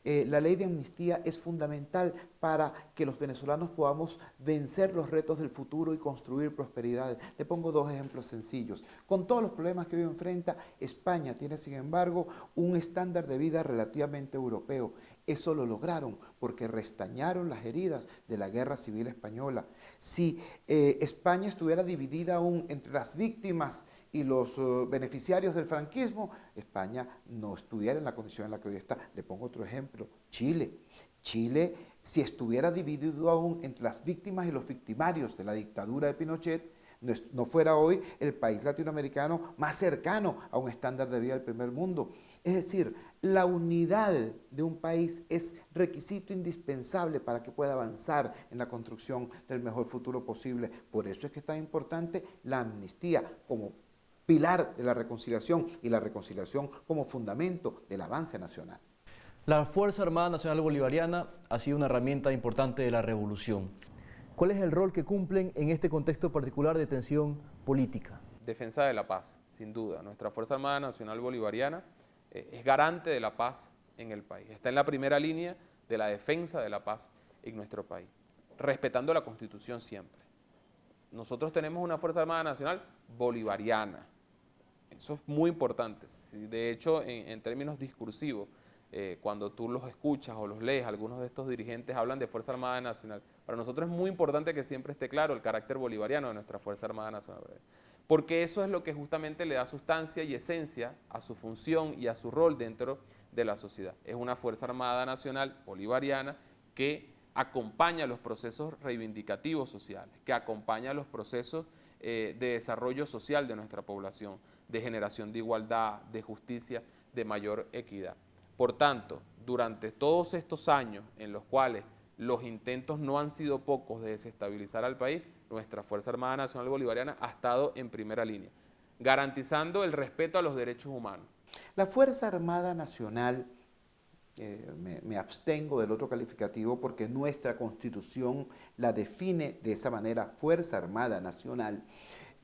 La ley de amnistía es fundamental para que los venezolanos podamos vencer los retos del futuro y construir prosperidad. Le pongo dos ejemplos sencillos. Con todos los problemas que hoy enfrenta, España tiene, sin embargo, un estándar de vida relativamente europeo. Eso lo lograron porque restañaron las heridas de la Guerra Civil Española. Si España estuviera dividida aún entre las víctimas y los beneficiarios del franquismo, España no estuviera en la condición en la que hoy está. Le pongo otro ejemplo, Chile. Chile, si estuviera dividido aún entre las víctimas y los victimarios de la dictadura de Pinochet, no fuera hoy el país latinoamericano más cercano a un estándar de vida del primer mundo. Es decir, la unidad de un país es requisito indispensable para que pueda avanzar en la construcción del mejor futuro posible. Por eso es que es tan importante la amnistía como pilar de la reconciliación y la reconciliación como fundamento del avance nacional. La Fuerza Armada Nacional Bolivariana ha sido una herramienta importante de la revolución. ¿Cuál es el rol que cumplen en este contexto particular de tensión política? Defensa de la paz, sin duda. Nuestra Fuerza Armada Nacional Bolivariana es garante de la paz en el país. Está en la primera línea de la defensa de la paz en nuestro país, respetando la Constitución siempre. Nosotros tenemos una Fuerza Armada Nacional bolivariana. Eso es muy importante. De hecho, en términos discursivos, cuando tú los escuchas o los lees, algunos de estos dirigentes hablan de Fuerza Armada Nacional. Para nosotros es muy importante que siempre esté claro el carácter bolivariano de nuestra Fuerza Armada Nacional, porque eso es lo que justamente le da sustancia y esencia a su función y a su rol dentro de la sociedad. Es una Fuerza Armada Nacional bolivariana que acompaña los procesos reivindicativos sociales, que acompaña los procesos de desarrollo social de nuestra población, de generación de igualdad, de justicia, de mayor equidad. Por tanto, durante todos estos años en los cuales los intentos no han sido pocos de desestabilizar al país, nuestra Fuerza Armada Nacional Bolivariana ha estado en primera línea, garantizando el respeto a los derechos humanos. La Fuerza Armada Nacional, me abstengo del otro calificativo porque nuestra Constitución la define de esa manera, Fuerza Armada Nacional,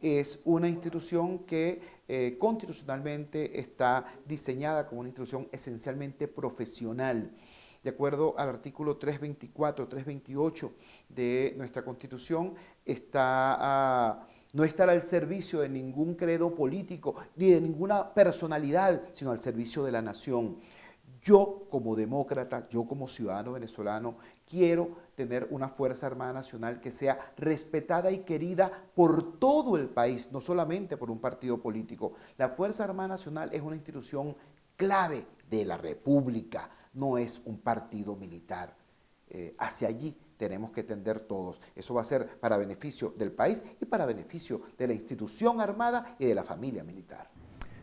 es una institución que constitucionalmente está diseñada como una institución esencialmente profesional. De acuerdo al artículo 324, 328 de nuestra Constitución, no estará al servicio de ningún credo político ni de ninguna personalidad, sino al servicio de la nación. Yo como demócrata, yo como ciudadano venezolano, quiero tener una Fuerza Armada Nacional que sea respetada y querida por todo el país, no solamente por un partido político. La Fuerza Armada Nacional es una institución clave de la República, no es un partido militar. Hacia allí tenemos que tender todos. Eso va a ser para beneficio del país y para beneficio de la institución armada y de la familia militar.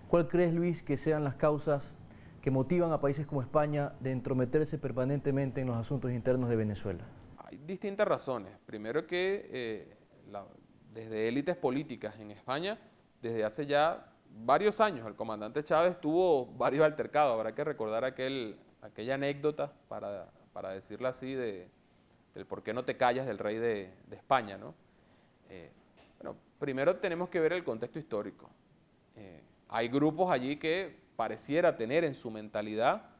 ¿Cuál crees, Luis, que sean las causas que motivan a países como España de entrometerse permanentemente en los asuntos internos de Venezuela? Hay distintas razones. Primero que desde élites políticas en España, desde hace ya varios años, el comandante Chávez tuvo varios altercados. Habrá que recordar aquella anécdota, para decirla así, del por qué no te callas del rey de España, ¿no? Bueno, primero tenemos que ver el contexto histórico. Hay grupos allí que pareciera tener en su mentalidad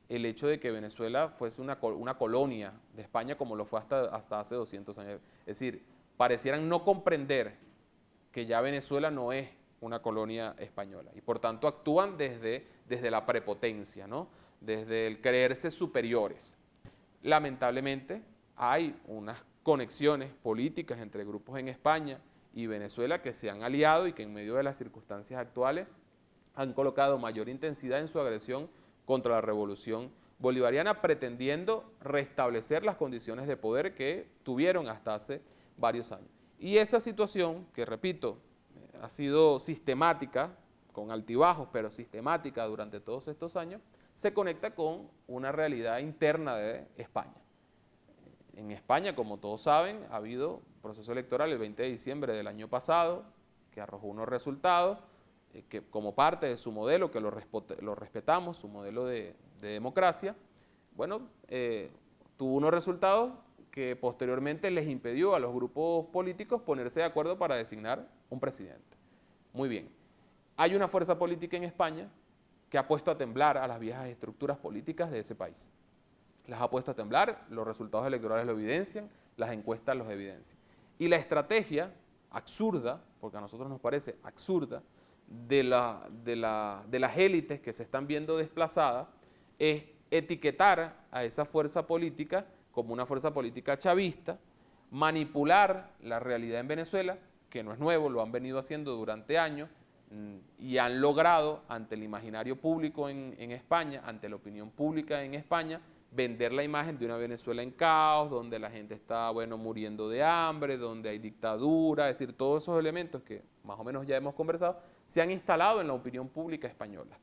el hecho de que Venezuela fuese una colonia de España como lo fue hasta hace 200 años. Es decir, parecieran no comprender que ya Venezuela no es una colonia española y por tanto actúan desde la prepotencia, ¿no? Desde el creerse superiores. Lamentablemente hay unas conexiones políticas entre grupos en España y Venezuela que se han aliado y que en medio de las circunstancias actuales han colocado mayor intensidad en su agresión contra la revolución bolivariana, pretendiendo restablecer las condiciones de poder que tuvieron hasta hace varios años. Y esa situación, que repito, ha sido sistemática, con altibajos, pero sistemática durante todos estos años, se conecta con una realidad interna de España. En España, como todos saben, ha habido un proceso electoral el 20 de diciembre del año pasado, que arrojó unos resultados, que como parte de su modelo, que lo respetamos, su modelo de democracia, bueno, tuvo unos resultados que posteriormente les impidió a los grupos políticos ponerse de acuerdo para designar un presidente. Muy bien. Hay una fuerza política en España que ha puesto a temblar a las viejas estructuras políticas de ese país. Las ha puesto a temblar, los resultados electorales lo evidencian, las encuestas los evidencian. Y la estrategia absurda, porque a nosotros nos parece absurda, de las élites que se están viendo desplazadas, es etiquetar a esa fuerza política como una fuerza política chavista, manipular la realidad en Venezuela, que no es nuevo, lo han venido haciendo durante años, y han logrado ante el imaginario público en España, ante la opinión pública en España, vender la imagen de una Venezuela en caos, donde la gente está, bueno, muriendo de hambre, donde hay dictadura, es decir, todos esos elementos que más o menos ya hemos conversado, se han instalado en la opinión pública española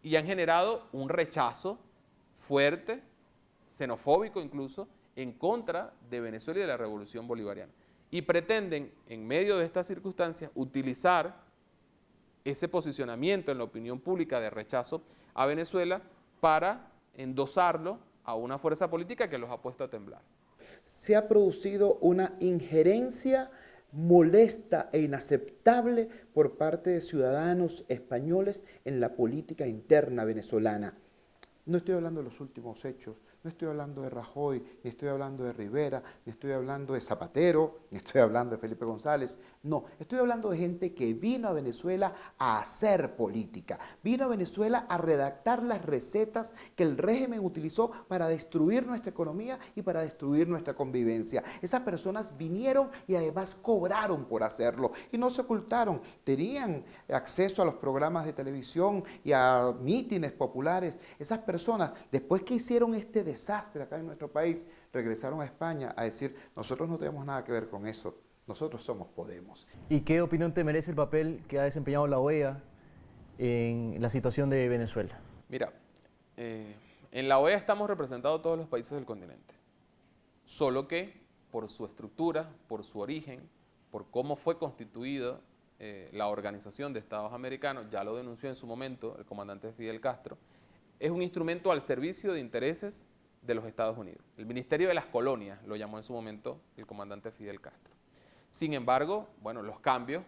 y han generado un rechazo fuerte, xenofóbico incluso, en contra de Venezuela y de la revolución bolivariana. Y pretenden, en medio de estas circunstancias, utilizar ese posicionamiento en la opinión pública de rechazo a Venezuela para endosarlo a una fuerza política que los ha puesto a temblar. Se ha producido una injerencia molesta e inaceptable por parte de ciudadanos españoles en la política interna venezolana. No estoy hablando de los últimos hechos, no estoy hablando de Rajoy, ni estoy hablando de Rivera, ni estoy hablando de Zapatero, ni estoy hablando de Felipe González. No, estoy hablando de gente que vino a Venezuela a hacer política. Vino a Venezuela a redactar las recetas que el régimen utilizó para destruir nuestra economía y para destruir nuestra convivencia. Esas personas vinieron y además cobraron por hacerlo y no se ocultaron. Tenían acceso a los programas de televisión y a mítines populares. Esas personas, después que hicieron este desastre acá en nuestro país, regresaron a España a decir, nosotros no tenemos nada que ver con eso, nosotros somos Podemos. ¿Y qué opinión te merece el papel que ha desempeñado la OEA en la situación de Venezuela? Mira, en la OEA estamos representados todos los países del continente, solo que por su estructura, por su origen, por cómo fue constituida la Organización de Estados Americanos, ya lo denunció en su momento el comandante Fidel Castro, es un instrumento al servicio de intereses de los Estados Unidos. El Ministerio de las Colonias lo llamó en su momento el comandante Fidel Castro. Sin embargo, bueno, los cambios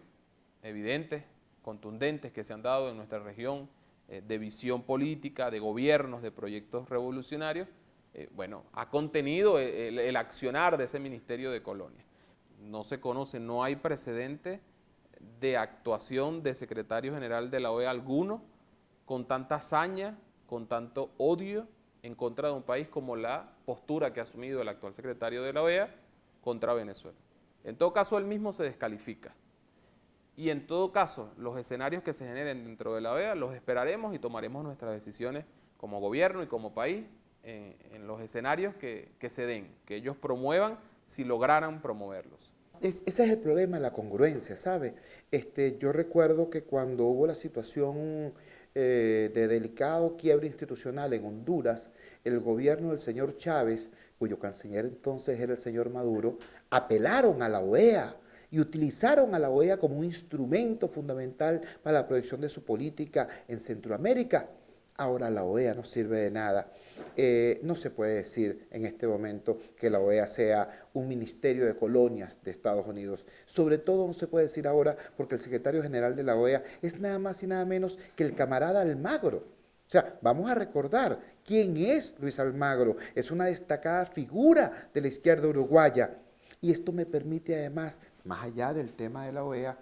evidentes, contundentes que se han dado en nuestra región de visión política, de gobiernos, de proyectos revolucionarios, bueno, ha contenido el accionar de ese Ministerio de Colonias. No se conoce, no hay precedente de actuación de secretario general de la OEA alguno con tanta hazaña, con tanto odio en contra de un país como la postura que ha asumido el actual secretario de la OEA contra Venezuela. En todo caso, él mismo se descalifica. Y en todo caso, los escenarios que se generen dentro de la OEA los esperaremos y tomaremos nuestras decisiones como gobierno y como país en los escenarios que se den, que ellos promuevan si lograran promoverlos. Ese es el problema, la congruencia, ¿sabe? Yo recuerdo que cuando hubo la situación de delicado quiebre institucional en Honduras, el gobierno del señor Chávez, cuyo canciller entonces era el señor Maduro, apelaron a la OEA y utilizaron a la OEA como un instrumento fundamental para la proyección de su política en Centroamérica. Ahora la OEA no sirve de nada. No se puede decir en este momento que la OEA sea un ministerio de colonias de Estados Unidos. Sobre todo no se puede decir ahora porque el secretario general de la OEA es nada más y nada menos que el camarada Almagro. O sea, vamos a recordar quién es Luis Almagro. Es una destacada figura de la izquierda uruguaya. Y esto me permite además, más allá del tema de la OEA,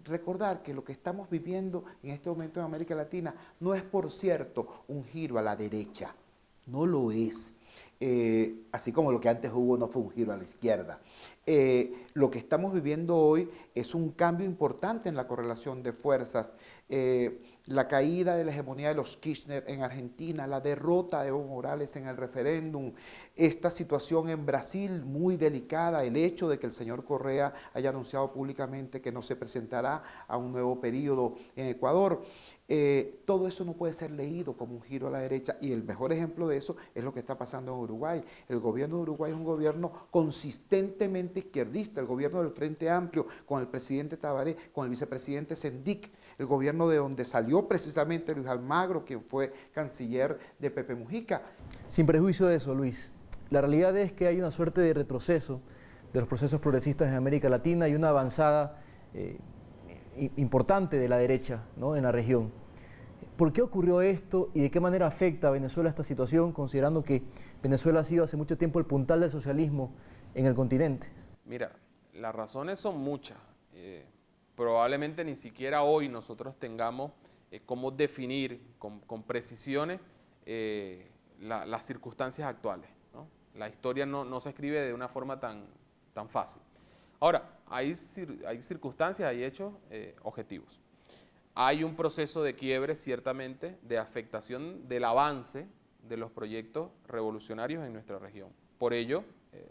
recordar que lo que estamos viviendo en este momento en América Latina no es, por cierto, un giro a la derecha, no lo es. Así como lo que antes hubo no fue un giro a la izquierda. Lo que estamos viviendo hoy es un cambio importante en la correlación de fuerzas. la caída de la hegemonía de los Kirchner en Argentina, la derrota de Evo Morales en el referéndum, esta situación en Brasil muy delicada, el hecho de que el señor Correa haya anunciado públicamente que no se presentará a un nuevo periodo en Ecuador. Todo eso no puede ser leído como un giro a la derecha, y el mejor ejemplo de eso es lo que está pasando en Uruguay. El gobierno de Uruguay es un gobierno consistentemente izquierdista, el gobierno del Frente Amplio, con el presidente Tabaré, con el vicepresidente Sendic, el gobierno de donde salió precisamente Luis Almagro, quien fue canciller de Pepe Mujica. Sin prejuicio de eso, Luis, la realidad es que hay una suerte de retroceso de los procesos progresistas en América Latina y una avanzada importante de la derecha, ¿no?, en la región. ¿Por qué ocurrió esto y de qué manera afecta a Venezuela esta situación, considerando que Venezuela ha sido hace mucho tiempo el puntal del socialismo en el continente? Mira, las razones son muchas. Probablemente ni siquiera hoy nosotros tengamos cómo definir con precisiones las circunstancias actuales, ¿no? La historia no se escribe de una forma tan fácil. Ahora, hay circunstancias, hay hechos objetivos. Hay un proceso de quiebre, ciertamente, de afectación del avance de los proyectos revolucionarios en nuestra región. Por ello,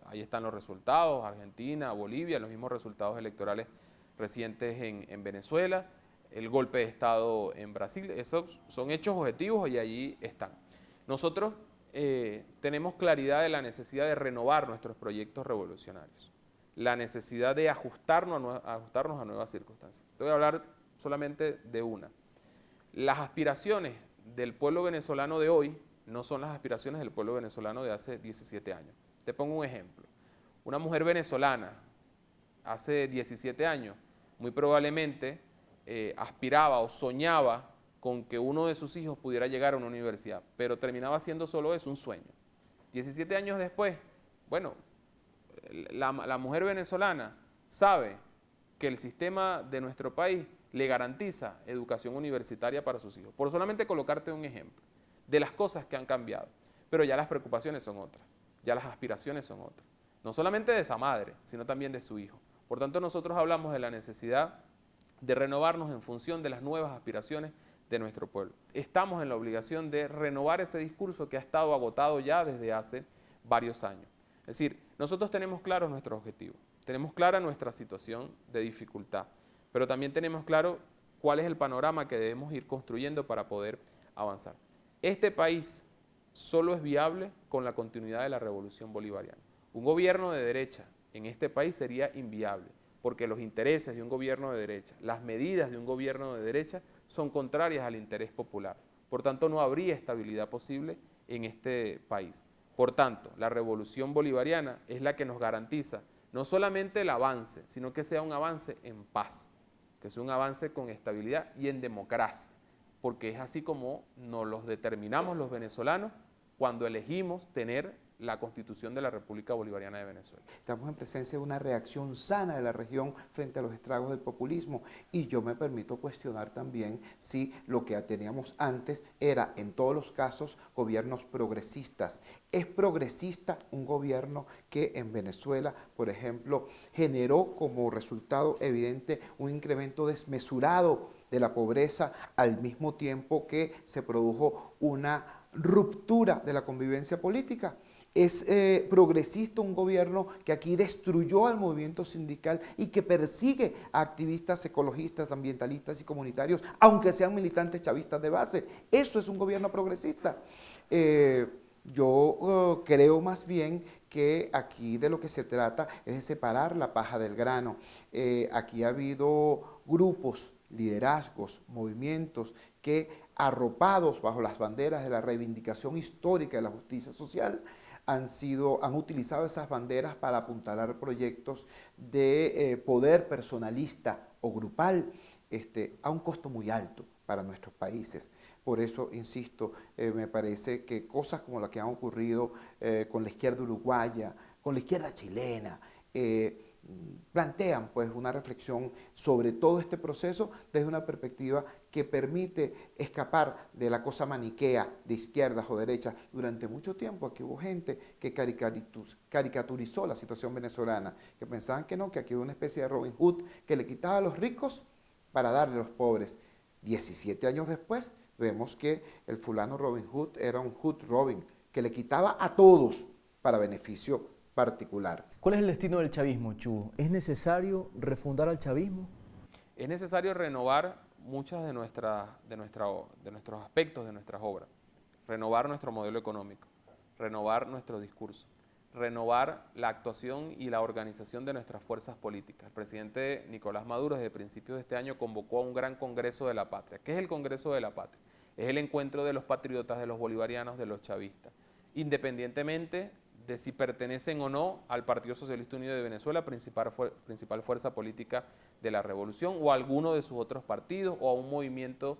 ahí están los resultados, Argentina, Bolivia, los mismos resultados electorales recientes en Venezuela, el golpe de Estado en Brasil. Esos son hechos objetivos y allí están. Nosotros tenemos claridad de la necesidad de renovar nuestros proyectos revolucionarios, la necesidad de ajustarnos a nuevas circunstancias. Te voy a hablar solamente de una. Las aspiraciones del pueblo venezolano de hoy no son las aspiraciones del pueblo venezolano de hace 17 años. Te pongo un ejemplo. Una mujer venezolana hace 17 años muy probablemente aspiraba o soñaba con que uno de sus hijos pudiera llegar a una universidad, pero terminaba siendo solo eso, un sueño. 17 años después, bueno, la mujer venezolana sabe que el sistema de nuestro país le garantiza educación universitaria para sus hijos. Por solamente colocarte un ejemplo de las cosas que han cambiado. Pero ya las preocupaciones son otras, ya las aspiraciones son otras. No solamente de esa madre, sino también de su hijo. Por tanto, nosotros hablamos de la necesidad de renovarnos en función de las nuevas aspiraciones de nuestro pueblo. Estamos en la obligación de renovar ese discurso que ha estado agotado ya desde hace varios años. Es decir, nosotros tenemos claros nuestros objetivos, tenemos clara nuestra situación de dificultad, pero también tenemos claro cuál es el panorama que debemos ir construyendo para poder avanzar. Este país solo es viable con la continuidad de la revolución bolivariana. Un gobierno de derecha en este país sería inviable, porque los intereses de un gobierno de derecha, las medidas de un gobierno de derecha son contrarias al interés popular. Por tanto, no habría estabilidad posible en este país. Por tanto, la revolución bolivariana es la que nos garantiza no solamente el avance, sino que sea un avance en paz, que sea un avance con estabilidad y en democracia, porque es así como nos los determinamos los venezolanos cuando elegimos tener la Constitución de la República Bolivariana de Venezuela. Estamos en presencia de una reacción sana de la región frente a los estragos del populismo, y yo me permito cuestionar también si lo que teníamos antes era en todos los casos gobiernos progresistas. ¿Es progresista un gobierno que en Venezuela, por ejemplo, generó como resultado evidente un incremento desmesurado de la pobreza al mismo tiempo que se produjo una ruptura de la convivencia política? Es progresista un gobierno que aquí destruyó al movimiento sindical y que persigue a activistas ecologistas, ambientalistas y comunitarios, aunque sean militantes chavistas de base. Eso es un gobierno progresista. Yo creo más bien que aquí de lo que se trata es de separar la paja del grano. Aquí ha habido grupos, liderazgos, movimientos que, arropados bajo las banderas de la reivindicación histórica de la justicia social, han utilizado esas banderas para apuntalar proyectos de poder personalista o grupal a un costo muy alto para nuestros países. Por eso, insisto, me parece que cosas como las que han ocurrido con la izquierda uruguaya, con la izquierda chilena, plantean pues una reflexión sobre todo este proceso desde una perspectiva que permite escapar de la cosa maniquea de izquierdas o derechas. Durante mucho tiempo aquí hubo gente que caricaturizó la situación venezolana, que pensaban que no, que aquí hubo una especie de Robin Hood que le quitaba a los ricos para darle a los pobres. 17 años después, vemos que el fulano Robin Hood era un Hood Robin, que le quitaba a todos para beneficio particular. ¿Cuál es el destino del chavismo, Chu? ¿Es necesario refundar al chavismo? Es necesario renovar muchas de nuestros aspectos de nuestras obras, renovar nuestro modelo económico, renovar nuestro discurso, renovar la actuación y la organización de nuestras fuerzas políticas. El presidente Nicolás Maduro desde principios de este año convocó a un gran Congreso de la Patria. ¿Qué es el Congreso de la Patria? Es el encuentro de los patriotas, de los bolivarianos, de los chavistas, independientemente de si pertenecen o no al Partido Socialista Unido de Venezuela, principal fuerza política de la revolución, o a alguno de sus otros partidos, o a un movimiento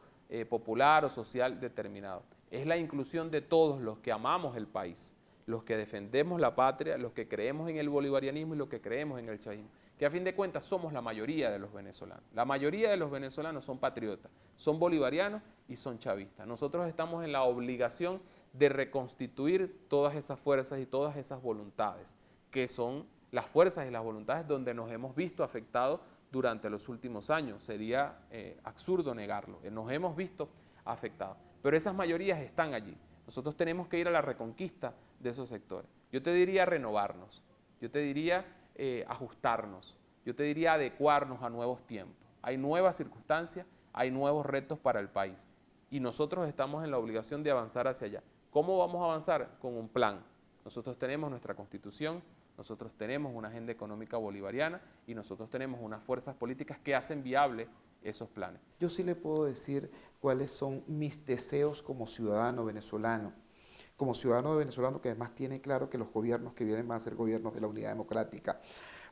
popular o social determinado. Es la inclusión de todos los que amamos el país, los que defendemos la patria, los que creemos en el bolivarianismo y los que creemos en el chavismo, que a fin de cuentas somos la mayoría de los venezolanos. La mayoría de los venezolanos son patriotas, son bolivarianos y son chavistas. Nosotros estamos en la obligación de reconstituir todas esas fuerzas y todas esas voluntades, que son las fuerzas y las voluntades donde nos hemos visto afectados durante los últimos años. Sería absurdo negarlo, nos hemos visto afectados, pero esas mayorías están allí. Nosotros tenemos que ir a la reconquista de esos sectores. Yo te diría renovarnos, yo te diría ajustarnos, yo te diría adecuarnos a nuevos tiempos. Hay nuevas circunstancias, hay nuevos retos para el país y nosotros estamos en la obligación de avanzar hacia allá. ¿Cómo vamos a avanzar? Con un plan. Nosotros tenemos nuestra Constitución, nosotros tenemos una agenda económica bolivariana y nosotros tenemos unas fuerzas políticas que hacen viable esos planes. Yo sí le puedo decir cuáles son mis deseos como ciudadano venezolano. Como ciudadano venezolano que además tiene claro que los gobiernos que vienen van a ser gobiernos de la Unidad Democrática.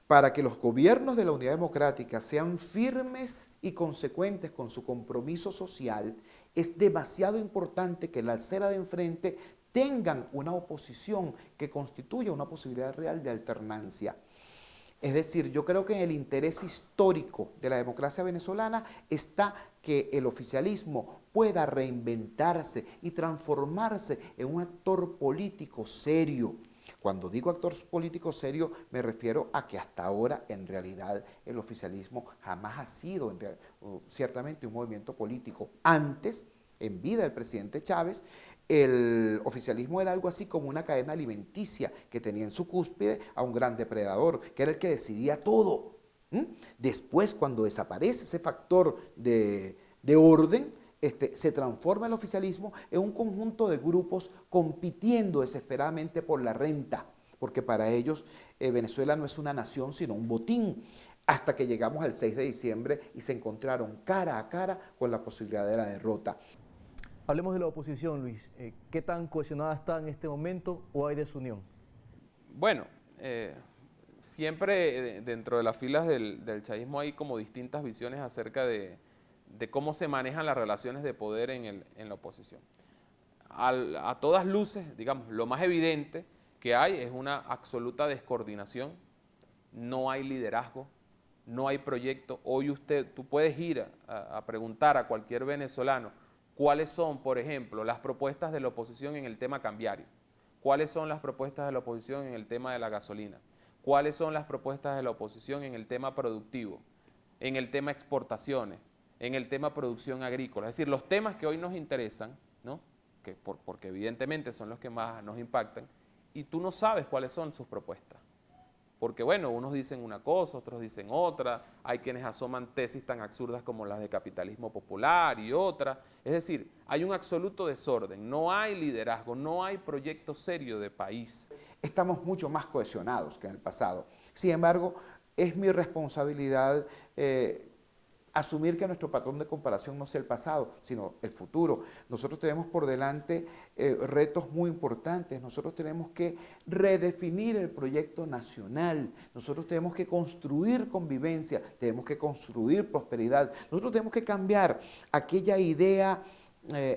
Para que los gobiernos de la Unidad Democrática sean firmes y consecuentes con su compromiso social, es demasiado importante que la acera de enfrente tengan una oposición que constituya una posibilidad real de alternancia. Es decir, yo creo que en el interés histórico de la democracia venezolana está que el oficialismo pueda reinventarse y transformarse en un actor político serio. Cuando digo actor político serio, me refiero a que hasta ahora, en realidad, el oficialismo jamás ha sido ciertamente un movimiento político. Antes, en vida del presidente Chávez, el oficialismo era algo así como una cadena alimenticia que tenía en su cúspide a un gran depredador, que era el que decidía todo. Después, cuando desaparece ese factor de orden, se transforma el oficialismo en un conjunto de grupos compitiendo desesperadamente por la renta, porque para ellos Venezuela no es una nación sino un botín, hasta que llegamos al 6 de diciembre y se encontraron cara a cara con la posibilidad de la derrota. Hablemos de la oposición, Luis. ¿Qué tan cohesionada está en este momento o hay desunión? Bueno, siempre dentro de las filas del chavismo hay como distintas visiones acerca de cómo se manejan las relaciones de poder en la oposición. A todas luces, digamos, lo más evidente que hay es una absoluta descoordinación, no hay liderazgo, no hay proyecto. Hoy tú puedes ir a preguntar a cualquier venezolano cuáles son, por ejemplo, las propuestas de la oposición en el tema cambiario, cuáles son las propuestas de la oposición en el tema de la gasolina, cuáles son las propuestas de la oposición en el tema productivo, en el tema exportaciones, en el tema producción agrícola. Es decir, los temas que hoy nos interesan, ¿no? Porque evidentemente son los que más nos impactan, y tú no sabes cuáles son sus propuestas. Porque bueno, unos dicen una cosa, otros dicen otra, hay quienes asoman tesis tan absurdas como las de capitalismo popular y otras. Es decir, hay un absoluto desorden, no hay liderazgo, no hay proyecto serio de país. Estamos mucho más cohesionados que en el pasado. Sin embargo, es mi responsabilidad asumir que nuestro patrón de comparación no sea el pasado, sino el futuro. Nosotros tenemos por delante retos muy importantes. Nosotros tenemos que redefinir el proyecto nacional. Nosotros tenemos que construir convivencia, tenemos que construir prosperidad. Nosotros tenemos que cambiar aquella idea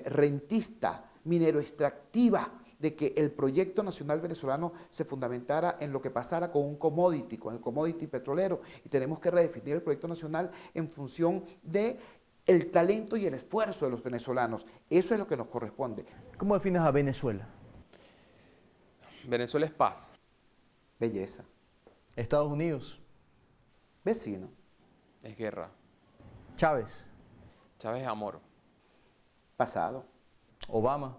rentista, minero-extractiva, de que el proyecto nacional venezolano se fundamentara en lo que pasara con un commodity, con el commodity petrolero, y tenemos que redefinir el proyecto nacional en función de el talento y el esfuerzo de los venezolanos. Eso es lo que nos corresponde. ¿Cómo defines a Venezuela? Venezuela es paz. Belleza. Estados Unidos. Vecino. Es guerra. Chávez. Chávez es amor. Pasado. Obama.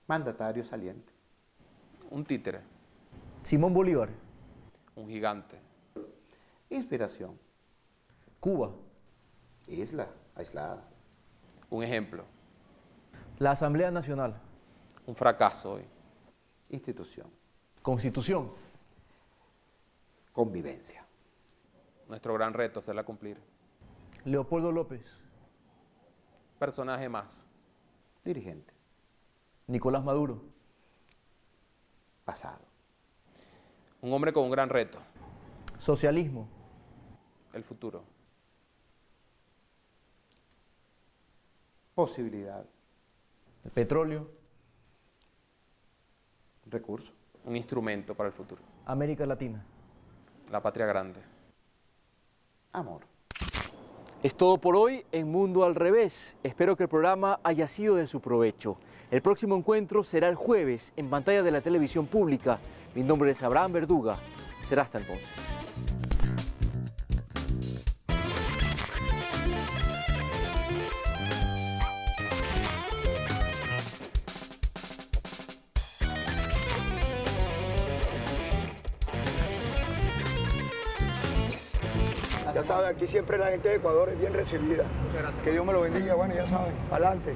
Mandatario saliente. Un títere. Simón Bolívar. Un gigante. Inspiración. Cuba. Isla, aislada. Un ejemplo. La Asamblea Nacional. Un fracaso hoy. Institución. Constitución. Convivencia. Nuestro gran reto, hacerla cumplir. Leopoldo López. Personaje más. Dirigente. Nicolás Maduro. Pasado. Un hombre con un gran reto. Socialismo. El futuro. Posibilidad. El petróleo. Recurso. Un instrumento para el futuro. América Latina. La patria grande. Amor. Es todo por hoy en Mundo al Revés. Espero que el programa haya sido de su provecho. El próximo encuentro será el jueves en pantalla de la televisión pública. Mi nombre es Abraham Verduga. Será hasta entonces. Ya saben, aquí siempre la gente de Ecuador es bien recibida. Muchas gracias. Que Dios me lo bendiga, bueno, ya saben, adelante.